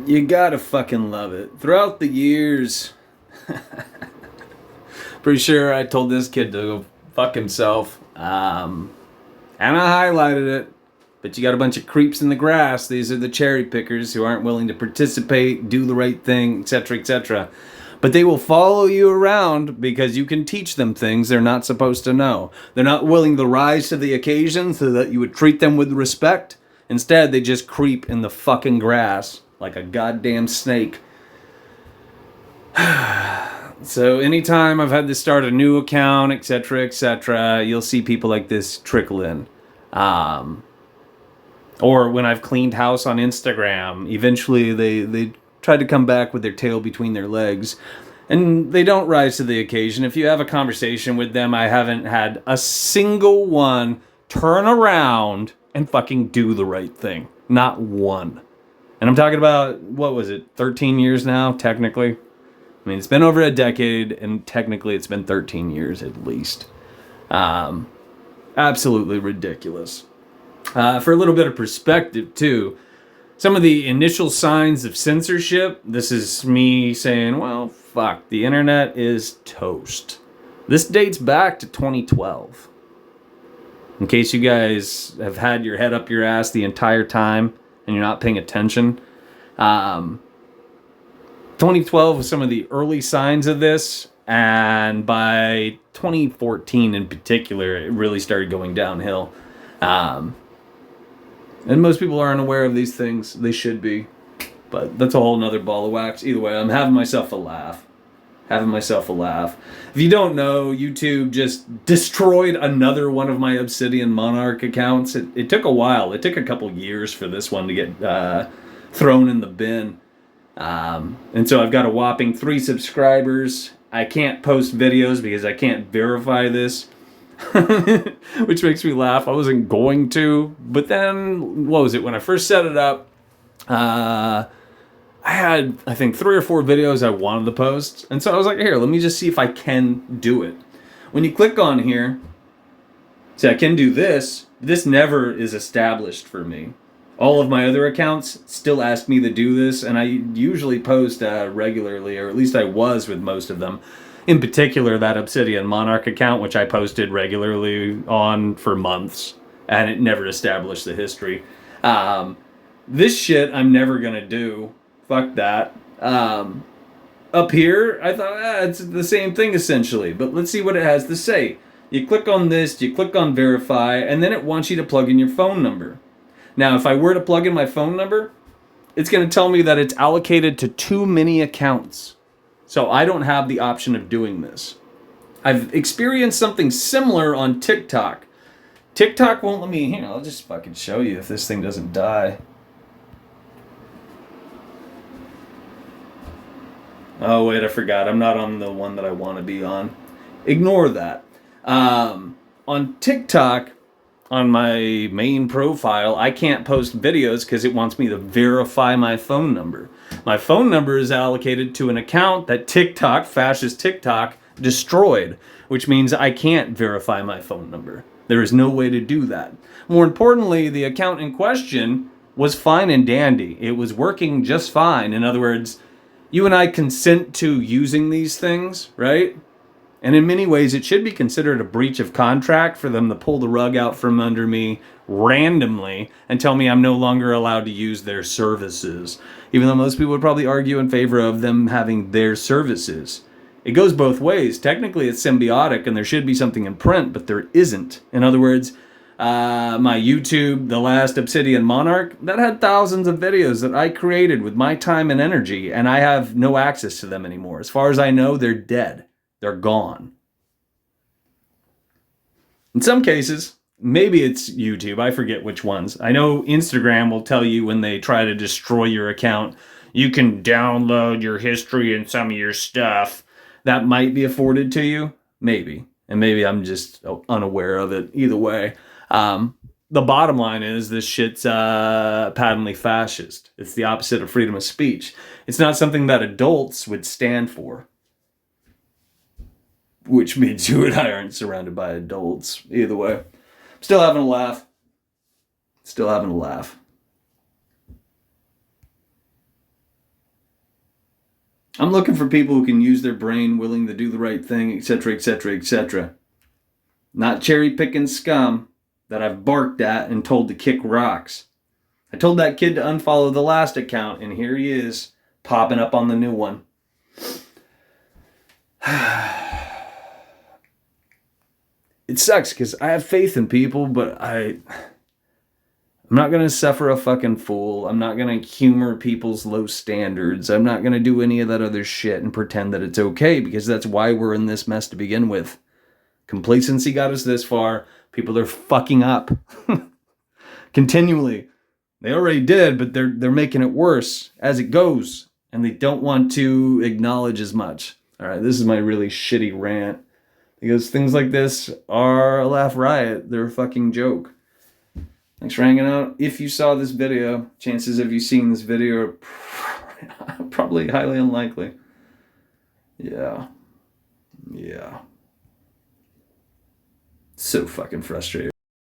You gotta fucking love it. Throughout the years, pretty sure I told this kid to go fuck himself. And I highlighted it. But you got a bunch of creeps in the grass. These are the cherry pickers who aren't willing to participate, do the right thing, etc., etc. But they will follow you around because you can teach them things they're not supposed to know. They're not willing to rise to the occasion so that you would treat them with respect. Instead, they just creep in the fucking grass like a goddamn snake. So anytime I've had to start a new account, etc., etc., you'll see people like this trickle in. Or when I've cleaned house on Instagram, eventually they try to come back with their tail between their legs. And they don't rise to the occasion. If you have a conversation with them, I haven't had a single one turn around and fucking do the right thing. Not one. And I'm talking about, what was it, 13 years now, technically? I mean, it's been over a decade, and technically it's been 13 years at least. Absolutely ridiculous. For a little bit of perspective, too, some of the initial signs of censorship, this is me saying, well, fuck, the internet is toast. This dates back to 2012. In case you guys have had your head up your ass the entire time and you're not paying attention. 2012 was some of the early signs of this, and by 2014 in particular, it really started going downhill. And most people aren't aware of these things. They should be. But that's a whole nother ball of wax. Either way, I'm having myself a laugh. If you don't know, YouTube just destroyed another one of my Obsidian Monarch accounts. It took a while. It took a couple years for this one to get thrown in the bin. And so I've got a whopping 3 subscribers. I can't post videos because I can't verify this. Which makes me laugh. I wasn't going to, but then, what was it? When I first set it up, I had, I think, 3 or 4 videos I wanted to post. And so I was like, here, let me just see if I can do it. When you click on here, see, I can do this. This never is established for me. All of my other accounts still ask me to do this, and I usually post regularly, or at least I was with most of them. In particular, that Obsidian Monarch account, which I posted regularly on for months, and it never established the history. This shit I'm never gonna do. Fuck that. Up here, I thought, it's the same thing essentially, but let's see what it has to say. You click on this, you click on verify, and then it wants you to plug in your phone number. Now, if I were to plug in my phone number, it's going to tell me that it's allocated to too many accounts. So I don't have the option of doing this. I've experienced something similar on TikTok. TikTok won't let me... Here, I'll just fucking show you if this thing doesn't die. Oh, wait, I forgot. I'm not on the one that I want to be on. Ignore that. On TikTok... On my main profile, I can't post videos because it wants me to verify my phone number. My phone number is allocated to an account that TikTok, fascist TikTok, destroyed, which means I can't verify my phone number. There is no way to do that. More importantly, the account in question was fine and dandy. It was working just fine. In other words, you and I consent to using these things, right? And in many ways, it should be considered a breach of contract for them to pull the rug out from under me randomly and tell me I'm no longer allowed to use their services, even though most people would probably argue in favor of them having their services. It goes both ways. Technically, it's symbiotic, and there should be something in print, but there isn't. In other words, my YouTube, the last Obsidian Monarch, that had thousands of videos that I created with my time and energy, and I have no access to them anymore. As far as I know, they're dead. They're gone. In some cases, maybe it's YouTube. I forget which ones. I know Instagram will tell you when they try to destroy your account, you can download your history and some of your stuff. That might be afforded to you. Maybe. And maybe I'm just unaware of it. Either way. The bottom line is this shit's patently fascist. It's the opposite of freedom of speech. It's not something that adults would stand for. Which means you and I aren't surrounded by adults. Either way. Still having a laugh. I'm looking for people who can use their brain, willing to do the right thing, etc., etc., etc. Not cherry-picking scum that I've barked at and told to kick rocks. I told that kid to unfollow the last account, and here he is, popping up on the new one. It sucks because I have faith in people, but I'm not going to suffer a fucking fool. I'm not going to humor people's low standards. I'm not going to do any of that other shit and pretend that it's okay, because that's why we're in this mess to begin with. Complacency got us this far. People are fucking up continually. They already did, but they're making it worse as it goes, and they don't want to acknowledge as much. All right, this is my really shitty rant, because things like this are a laugh riot. They're a fucking joke. Thanks for hanging out. If you saw this video, chances of you seeing this video are probably highly unlikely. Yeah. So fucking frustrating.